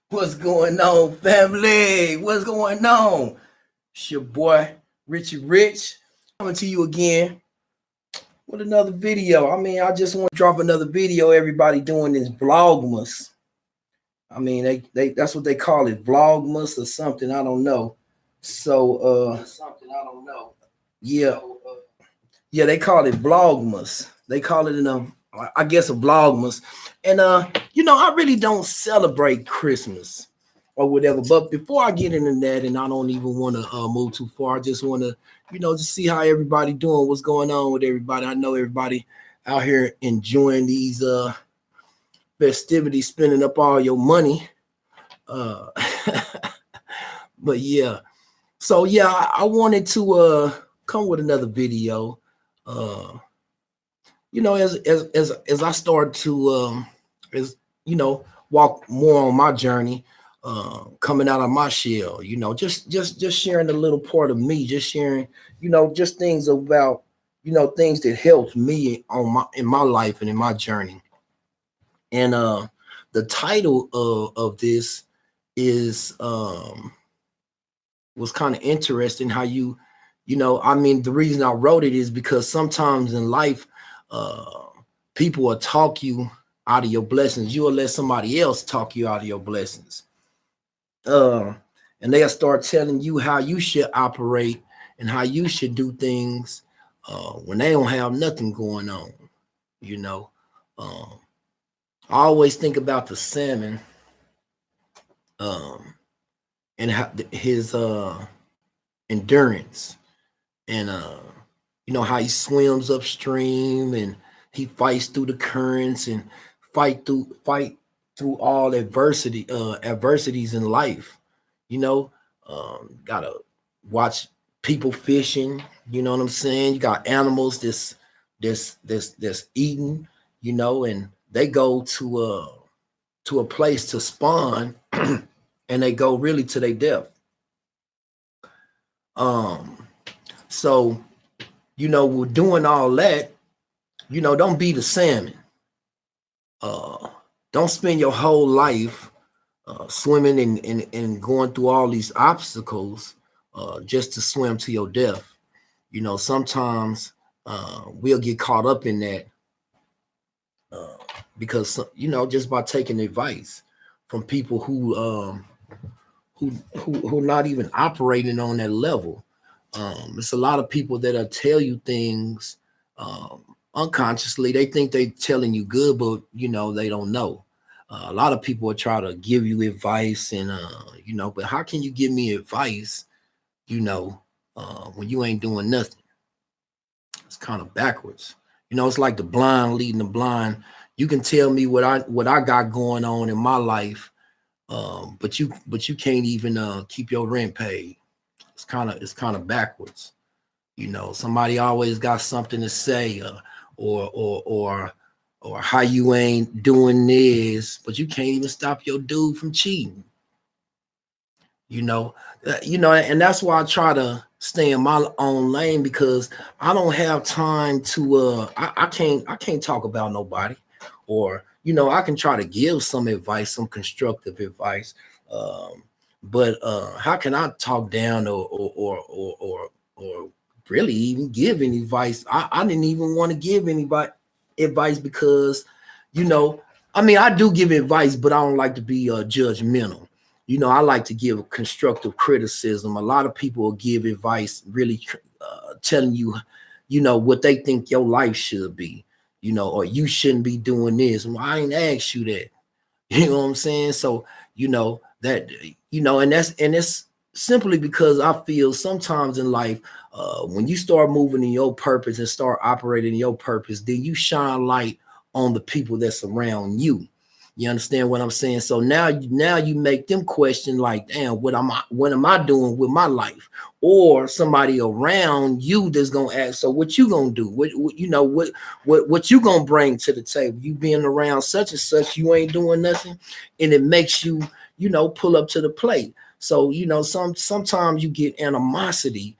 What's going on, family? What's going on? It's your boy, Richie Rich, coming to you again with another video. I just want to drop another video. Everybody doing this vlogmas. They that's what they call it, vlogmas or something. I don't know. So yeah, yeah, they call it vlogmas. They call it I guess a vlogmas. And I really don't celebrate Christmas or whatever. But before I get into that, and I don't even want to move too far, I just want to, just see how everybody doing, what's going on with everybody. I know everybody out here enjoying these festivities, spending up all your money. Uh, but yeah, so yeah, I wanted to come with another video. As I start to as walk more on my journey, coming out of my shell, just sharing a little part of me, just sharing, just things about, things that helped me in my life and in my journey. And the title of this is was kind of interesting how the reason I wrote it is because sometimes in life, people will talk you out of your blessings. You will let somebody else talk you out of your blessings. And they'll start telling you how you should operate and how you should do things when they don't have nothing going on. You know, um, I always think about the salmon um, and his endurance, and how he swims upstream and he fights through the currents and fight through all adversities in life. Gotta watch people fishing. You know what I'm saying? You got animals that's eating. And they go to a place to spawn, and they go really to their death. Um, so we're doing all that. Don't be the salmon. Uh, don't spend your whole life swimming and going through all these obstacles just to swim to your death. Sometimes we'll get caught up in that uh, because just by taking advice from people who not even operating on that level. It's a lot of people that'll tell you things unconsciously. They think they telling you good, but they don't know. A lot of people will try to give you advice, and but how can you give me advice? When you ain't doing nothing. It's kind of backwards. It's like the blind leading the blind. You can tell me what I got going on in my life, but you can't even keep your rent paid. It's kind of backwards. Somebody always got something to say, or how you ain't doing this, but you can't even stop your dude from cheating. And that's why I try to stay in my own lane, because I don't have time to I can't talk about nobody, or I can try to give some advice, some constructive advice, um but how can I talk down or really even give any advice? I didn't even want to give anybody advice, because you know I do give advice, but I don't like to be judgmental. I like to give constructive criticism. A lot of people will give advice, really telling you, what they think your life should be, or you shouldn't be doing this. Well, I ain't asked you that. You know what I'm saying? So, that, and it's simply because I feel sometimes in life, when you start moving in your purpose and start operating in your purpose, then you shine light on the people that's around you. You understand what I'm saying? So now you make them question, like, damn, what am I doing with my life? Or somebody around you that's gonna ask, so what you gonna do? What you gonna bring to the table? You being around such and such, you ain't doing nothing, and it makes you, pull up to the plate. So sometimes you get animosity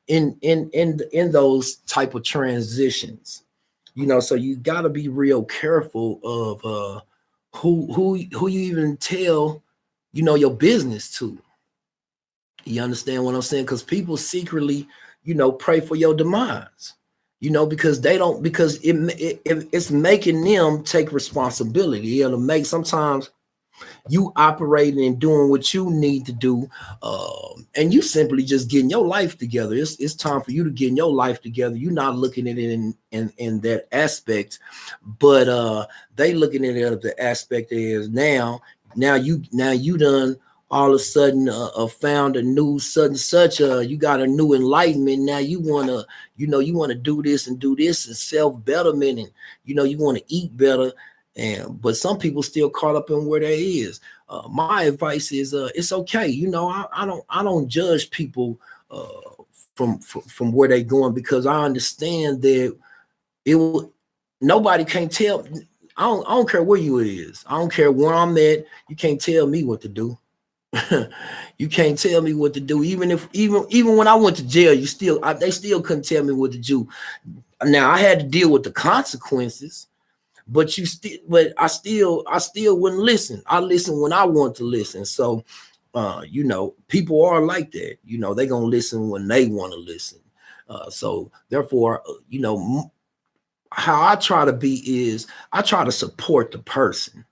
in those type of transitions. So you got to be real careful of who you even tell, your business to. You understand what I'm saying? Because people secretly, pray for your demise. Because they don't, because it's making them take responsibility. It'll make sometimes you operating and doing what you need to do, and you simply just getting your life together. It's time for you to get your life together. You're not looking at it in that aspect, but they looking at it of the aspect is now you done all of a sudden found a new such you got a new enlightenment. Now you want to do this and do this and self betterment, and you want to eat better. And but some people still caught up in where they is. My advice is it's okay. I don't judge people from where they going, because I understand that it will nobody can't tell. I don't care where you is. I don't care where I'm at. You can't tell me what to do. You can't tell me what to do. Even when I went to jail, they still couldn't tell me what to do. Now I had to deal with the consequences, but I still wouldn't listen. I listen when I want to listen. So people are like that. They gonna listen when they want to listen. So therefore, how I try to be is I try to support the person.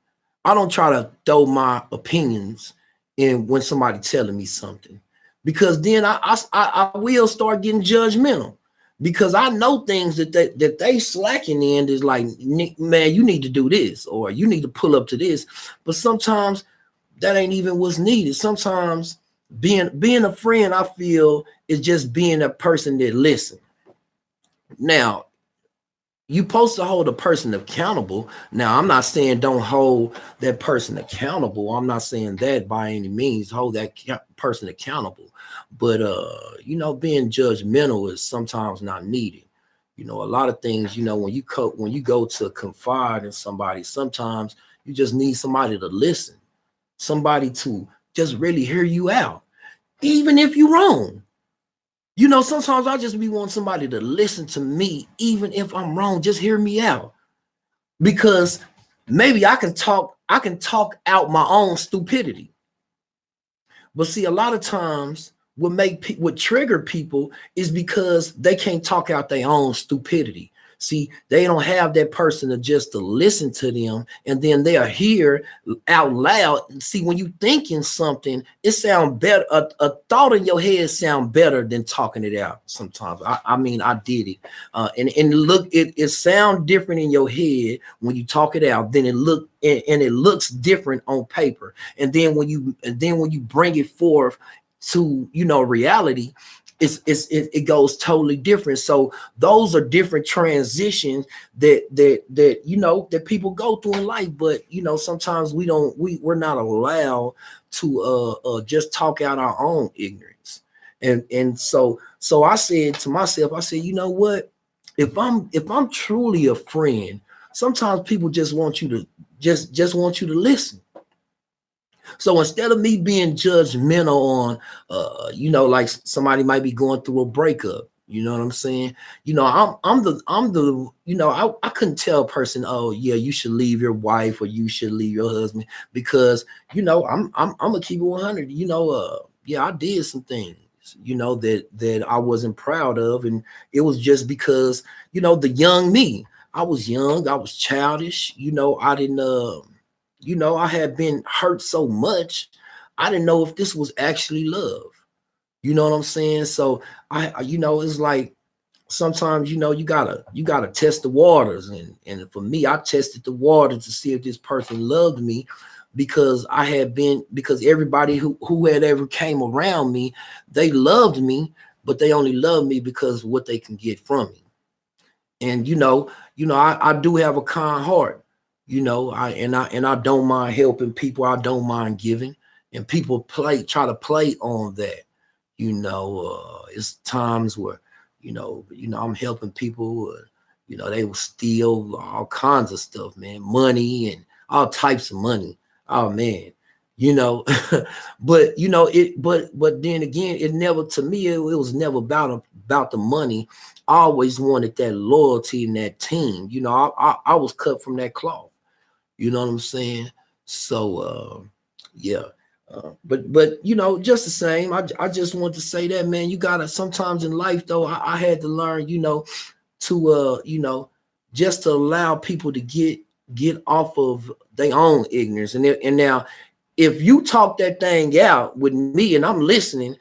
I don't try to throw my opinions in when somebody telling me something, because then I will start getting judgmental, because I know things that they slacking in is like, man, you need to do this, or you need to pull up to this. But sometimes that ain't even what's needed. Sometimes being a friend, I feel, is just being a person that listen. Now, you supposed to hold a person accountable. Now, I'm not saying don't hold that person accountable. I'm not saying that by any means. Hold that person accountable. But being judgmental is sometimes not needed. A lot of things, when you go to confide in somebody, sometimes you just need somebody to listen, somebody to just really hear you out, even if you're wrong. Sometimes I just be wanting somebody to listen to me, even if I'm wrong. Just hear me out, because maybe I can talk out my own stupidity. But see, a lot of times what trigger people is because they can't talk out their own stupidity. See, they don't have that person to listen to them, and then they'll hear out loud. See, when you thinking something, it sound better. A thought in your head sound better than talking it out. Sometimes, I mean, I did it, and look, it sound different in your head when you talk it out. Then it looks different on paper, and then when you bring it forth to reality, it goes totally different. So those are different transitions that people go through in life. But sometimes we're not allowed to just talk out our own ignorance. And so I said to myself, I said, you know what, if I'm truly a friend, sometimes people just want you to just want you to listen. So instead of me being judgmental on, like somebody might be going through a breakup, you know what I'm saying? I'm the, I couldn't tell a person, oh yeah, you should leave your wife or you should leave your husband, because I'm gonna keep it 100. Yeah, I did some things, that I wasn't proud of, and it was just because the young me. I was young, I was childish, I didn't. I had been hurt so much, I didn't know if this was actually love. You know what I'm saying? So it's like sometimes you gotta test the waters, and for me, I tested the waters to see if this person loved me, because everybody who had ever came around me, they loved me, but they only loved me because of what they can get from me. And I do have a kind heart. I don't mind helping people. I don't mind giving, and people try to play on that. It's times where I'm helping people. They will steal all kinds of stuff, man, money and all types of money. Oh man, you know, but then again, it never, to me, it was never about the money. I always wanted that loyalty in that team. I was cut from that cloth. You know what I'm saying? So yeah. But you know, just the same, I just want to say that, man, you gotta sometimes in life though, I had to learn, you know, to you know, just to allow people to get off of their own ignorance. And now if you talk that thing out with me and I'm listening,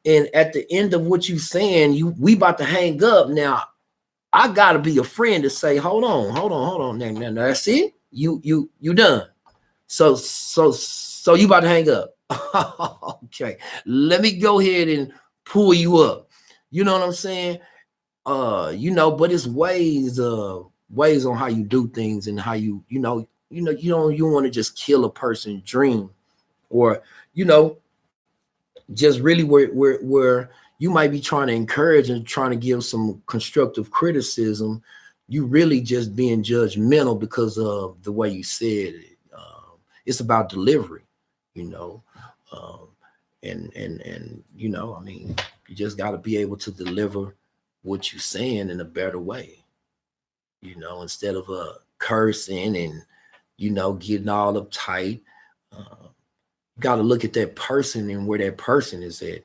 and at the end of what you saying, we about to hang up. Now I gotta be a friend to say, hold on. Now that's it. You done. So you about to hang up. Okay. Let me go ahead and pull you up. You know what I'm saying? You know, but it's ways on how you do things and how you want to just kill a person's dream, or you know, just really where you might be trying to encourage and trying to give some constructive criticism, you really just being judgmental because of the way you said it. It's about delivery, you know. um, and you know, I mean, you just got to be able to deliver what you're saying in a better way, you know, instead of cursing and you know getting all uptight. uh, got to look at that person and where that person is at,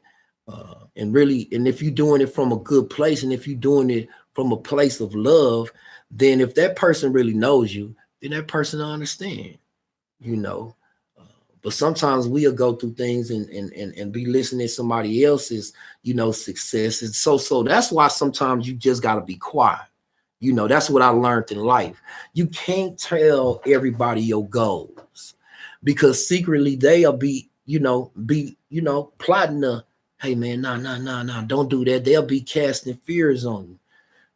and really, and if you're doing it from a good place, and if you're doing it from a place of love, then if that person really knows you, then that person will understand, you know. Uh, but sometimes we'll go through things and be listening to somebody else's, you know, success. And so that's why sometimes you just got to be quiet. You know, that's what I learned in life. You can't tell everybody your goals, because secretly they'll be plotting the, hey man, nah, don't do that. They'll be casting fears on you.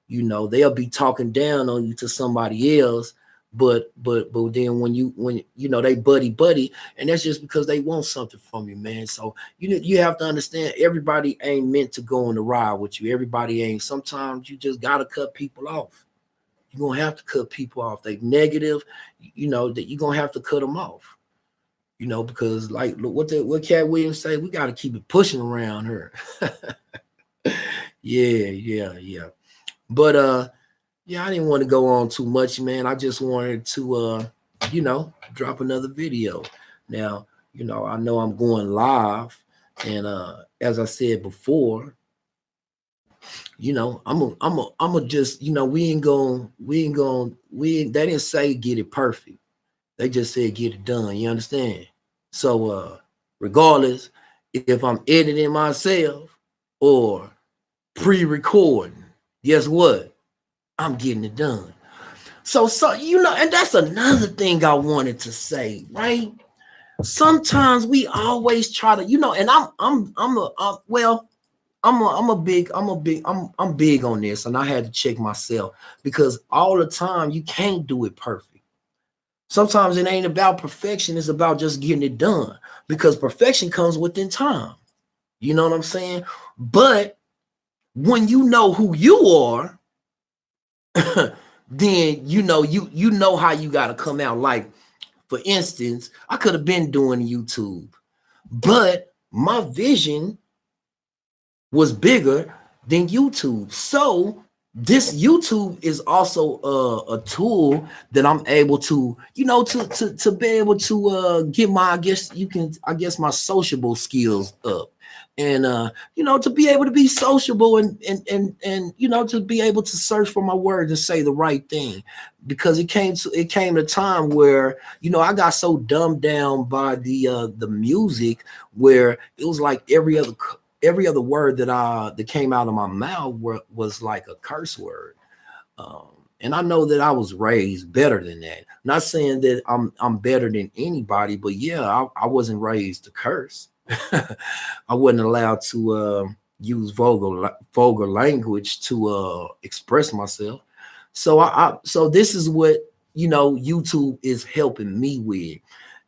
You know, they'll be talking down on you to somebody else. But then when you know they buddy, and that's just because they want something from you, man. So you have to understand, everybody ain't meant to go on the ride with you. Everybody ain't. Sometimes you just gotta cut people off. You're gonna have to cut people off. They negative, you know, that you're gonna have to cut them off. You know, because like look, what Cat Williams say, we gotta keep it pushing around her. Yeah. But yeah, I didn't want to go on too much, man. I just wanted to you know, drop another video. Now, you know, I know I'm going live, and as I said before, you know, I'm a just, you know, they didn't say get it perfect. They just said get it done. You understand? So regardless if I'm editing myself or pre-recording, guess what? I'm getting it done. So you know, and that's another thing I wanted to say, right? Sometimes we always try to, you know, and I'm big on this, and I had to check myself, because all the time you can't do it perfect. Sometimes it ain't about perfection, it's about just getting it done, because perfection comes within time. You know what I'm saying? But when you know who you are, then you know how you got to come out. Like, for instance, I could have been doing YouTube, but my vision was bigger than YouTube. So this YouTube is also a tool that I'm able to, you know, to be able to get my, I guess my sociable skills up. And you know, to be able to be sociable, and you know, to be able to search for my words and say the right thing, because it came a time where, you know, I got so dumbed down by the music, where it was like every other word that came out of my mouth was like a curse word. And I know that I was raised better than that. Not saying that I'm better than anybody, but yeah, I wasn't raised to curse. I wasn't allowed to use vulgar language to express myself. So this is what, you know, YouTube is helping me with.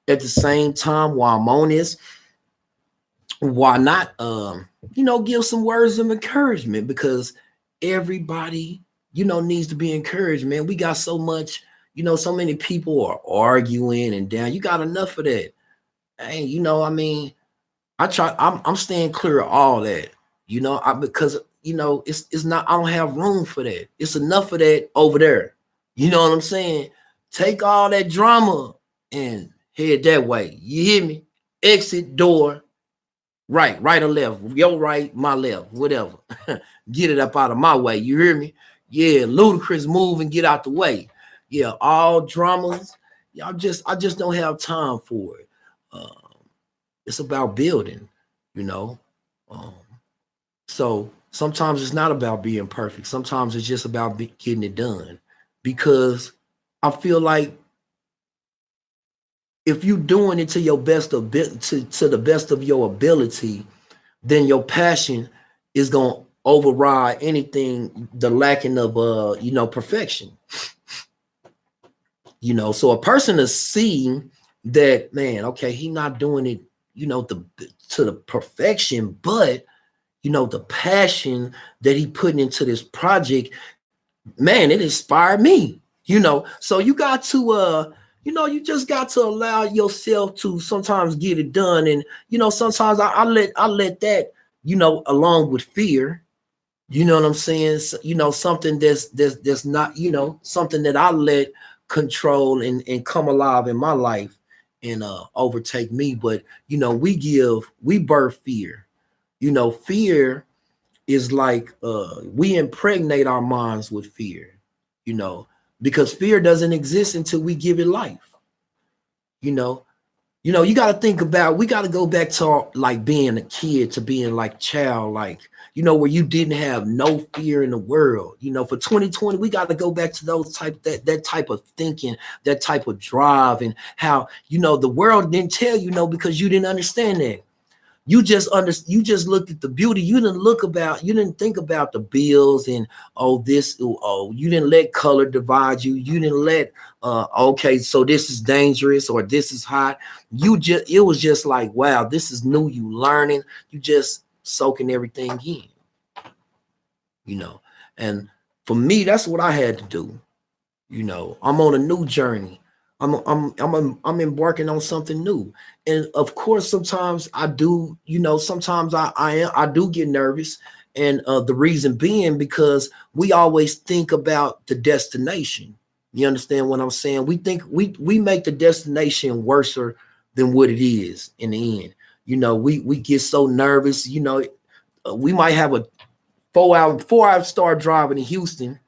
At the same time, while I'm on this, why not you know, give some words of encouragement, because everybody, you know, needs to be encouraged, man. We got so much, you know, so many people are arguing and down. You got enough of that. Hey, you know, I mean, I'm staying clear of all that, you know, because you know, it's not, I don't have room for that. It's enough of that over there. You know what I'm saying? Take all that drama and head that way. You hear me? Exit door, right or left, your right, my left, whatever. Get it up out of my way. You hear me? Yeah, Ludacris move and get out the way. Yeah, all dramas. Yeah, I just don't have time for it. It's about building, you know. Um, so sometimes it's not about being perfect. Sometimes it's just about getting it done. Because I feel like if you're doing it to your best of to the best of your ability, then your passion is gonna override anything the lacking of perfection. So a person is seeing that, man, okay, he not doing it, to the perfection, but the passion that he putting into this project, man, it inspired me. So you got to you just got to allow yourself to sometimes get it done. And sometimes I let that, along with fear, you know what I'm saying? So, something that's not, something that I let control and come alive in my life and overtake me. But we birth fear. Fear is like we impregnate our minds with fear, you know, because fear doesn't exist until we give it life. You know, you got to think about, we got to go back to like being a kid, to being like child, like, where you didn't have no fear in the world. For 2020, we got to go back to those that type of thinking, that type of drive, and how, the world didn't tell because you didn't understand that. You just looked at the beauty. You didn't think about the bills and you didn't let color divide you. You didn't let okay, so this is dangerous or this is hot. It was just like, wow, this is new. You learning, you just soaking everything in, and for me, that's what I had to do. I'm on a new journey. I'm embarking on something new. And of course, sometimes I do, sometimes I do get nervous. And the reason being because we always think about the destination. You understand what I'm saying? We think we make the destination worse than what it is in the end. We get so nervous, we might have a 4 hour start driving to Houston.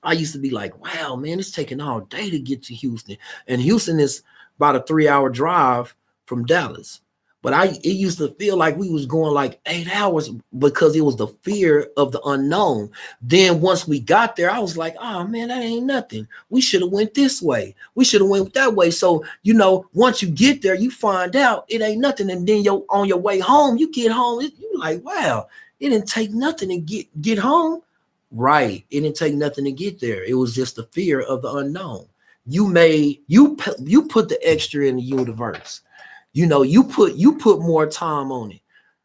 I used to be like, wow, man, it's taking all day to get to Houston. And Houston is about a 3 hour drive from Dallas. But it used to feel like we was going like 8 hours because it was the fear of the unknown. Then once we got there, I was like, oh man, that ain't nothing. We should have went this way. We should have went that way. So, once you get there, you find out it ain't nothing. And then on your way home, you get home, you like, wow, it didn't take nothing to get home. Right. It didn't take nothing to get there. It was just the fear of the unknown. You put the extra in the universe. You put more time on it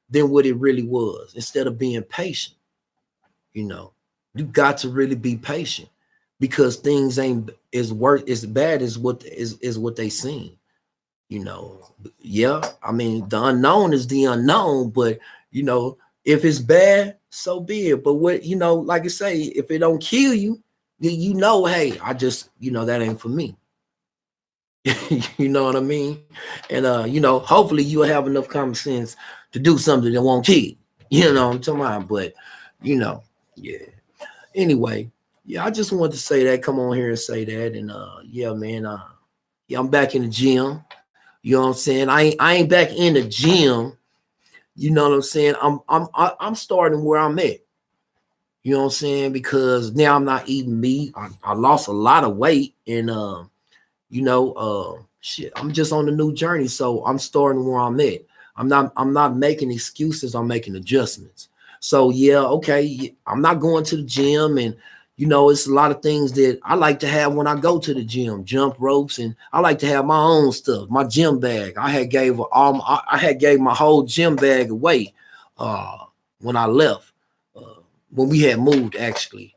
than what it really was. Instead of being patient, you got to really be patient because things ain't as bad as what they seem. Yeah. I mean, the unknown is the unknown, but if it's bad, so be it. But what, like I say, if it don't kill you, then hey, I just, that ain't for me. You know what I mean? And hopefully you'll have enough common sense to do something that won't kill you. You know what I'm talking about? But yeah. Anyway, yeah, I just wanted to say that. Come on here and say that. And yeah, man, yeah, I'm back in the gym. You know what I'm saying? I ain't back in the gym. You know what I'm saying? I'm starting where I'm at. You know what I'm saying? Because now I'm not eating meat. I lost a lot of weight, and shit, I'm just on a new journey. So I'm starting where I'm at. I'm not making excuses. I'm making adjustments. So yeah, okay. I'm not going to the gym, and it's a lot of things that I like to have when I go to the gym, jump ropes, and I like to have my own stuff, my gym bag. I had gave my whole gym bag away when I left, when we had moved actually.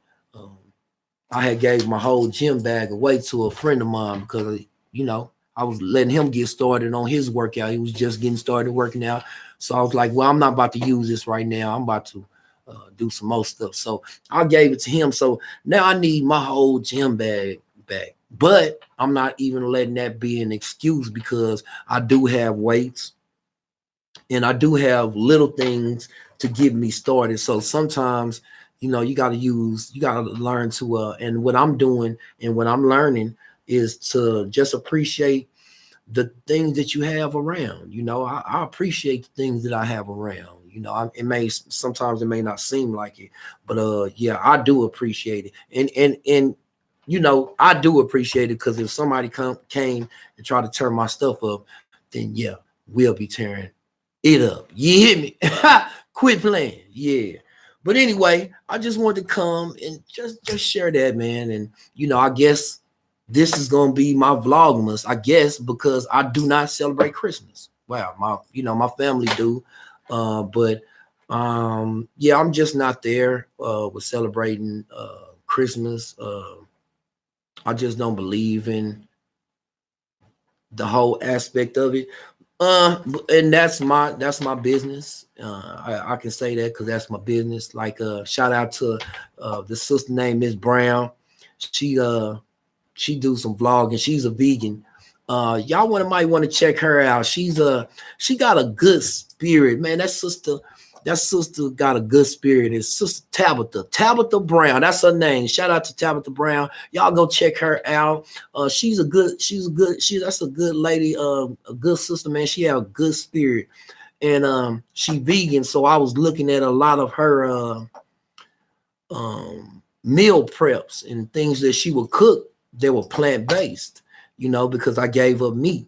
I had gave my whole gym bag away to a friend of mine because I was letting him get started on his workout. He was just getting started working out. So I was like, well, I'm not about to use this right now. I'm about to do some more stuff. So I gave it to him. So now I need my whole gym bag back. But I'm not even letting that be an excuse because I do have weights and I do have little things to get me started. So sometimes, you got to learn to, and what I'm doing and what I'm learning is to just appreciate the things that you have around. I appreciate the things that I have around. Sometimes it may not seem like it, but yeah, I do appreciate it. And I do appreciate it because if somebody came and tried to turn my stuff up, then yeah, we'll be tearing it up. You hear me? Quit playing. Yeah. But anyway, I just wanted to come and just share that, man. And I guess this is gonna be my vlogmas, I guess, because I do not celebrate Christmas. Wow, my family do. But yeah, I'm just not there with celebrating Christmas. I just don't believe in the whole aspect of it. And that's my business. I can say that because that's my business. Like shout out to the sister named Miss Brown. She do some vlogging. She's a vegan. Y'all might want to check her out. She got a good spirit, man. That sister got a good spirit. It's Sister Tabitha Brown. That's her name. Shout out to Tabitha Brown. Y'all go check her out. That's a good lady. A good sister, man. She have a good spirit, and she vegan. So I was looking at a lot of her meal preps and things that she would cook. They were plant based, because I gave up meat,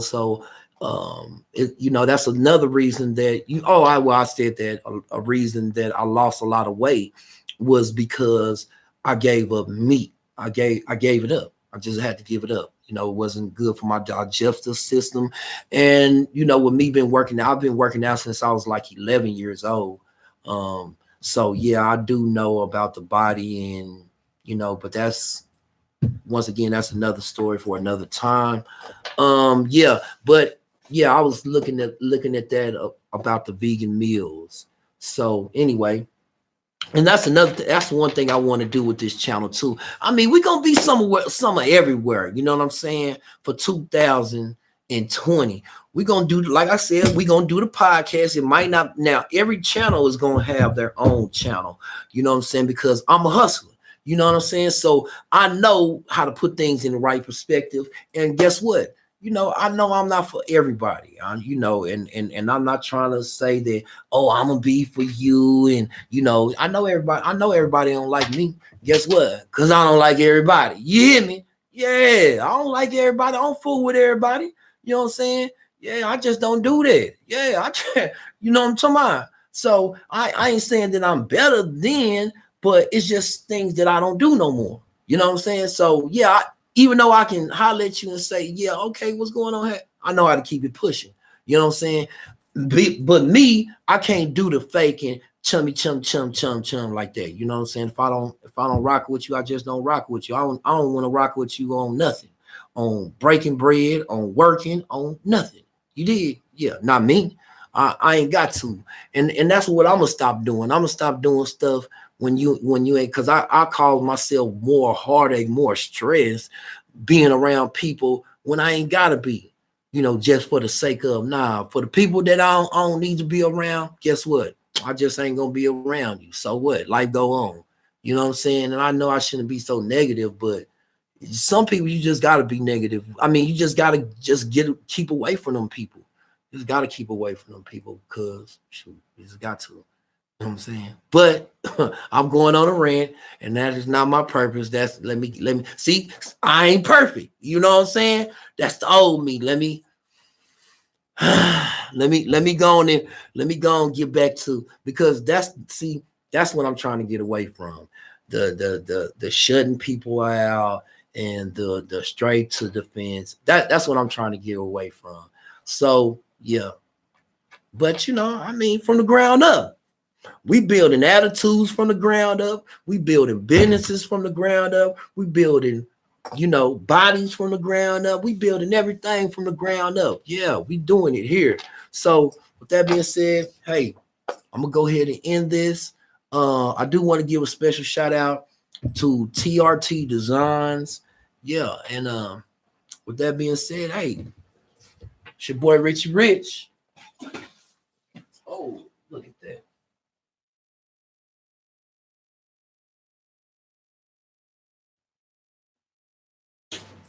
so that's another reason that I said that a reason that I lost a lot of weight was because I gave up meat. I gave it up. I just had to give it up. It wasn't good for my digestive system. And with me I've been working out since I was like 11 years old. So yeah, I do know about the body, and but once again, that's another story for another time. Yeah, but yeah, I was looking at that about the vegan meals. So anyway, and that's one thing I want to do with this channel too. I mean, we're gonna be somewhere everywhere, you know what I'm saying? For 2020. We're gonna do, like I said, we're gonna do the podcast. It might not now, every channel is gonna have their own channel, you know what I'm saying? Because I'm a hustler. You know what I'm saying? So I know how to put things in the right perspective. And guess what? I know I'm not for everybody. And I'm not trying to say that, oh, I'm gonna be for you. And I know everybody don't like me. Guess what? Because I don't like everybody. You hear me? Yeah, I don't like everybody. I don't fool with everybody. You know what I'm saying? Yeah, I just don't do that. Yeah, I can't, what I'm talking about. So I ain't saying that I'm better than, but it's just things that I don't do no more. You know what I'm saying? So yeah, even though I can holler at you and say, yeah, okay, what's going on here? I know how to keep it pushing. You know what I'm saying? But me, I can't do the faking chummy chum like that. You know what I'm saying? If I don't rock with you, I just don't rock with you. I don't want to rock with you on nothing. On breaking bread, on working, on nothing. You did? Yeah, not me. I ain't got to. And that's what I'm gonna stop doing. I'm gonna stop doing stuff when you ain't, because I cause myself more heartache, more stress being around people when I ain't gotta be, just for the sake of, for the people that I don't need to be around. Guess what? I just ain't gonna be around you. So what? Life go on. You know what I'm saying? And I know I shouldn't be so negative, but some people you just gotta be negative. I mean, you just gotta keep away from them people. You just gotta keep away from them people because shoot, you just got to. You know what I'm saying? But I'm going on a rant, and that is not my purpose. That's let me see. I ain't perfect. You know what I'm saying? That's the old me. Let me go on and get back to, because that's what I'm trying to get away from. The shutting people out and the straight to defense. That's what I'm trying to get away from. So yeah. But I mean, from the ground up. We building attitudes from the ground up. We building businesses from the ground up. We building, bodies from the ground up. We building everything from the ground up. Yeah, we doing it here. So with that being said, hey, I'm gonna go ahead and end this. I do want to give a special shout out to TRT Designs Yeah, and with that being said, hey, it's your boy Richie Rich.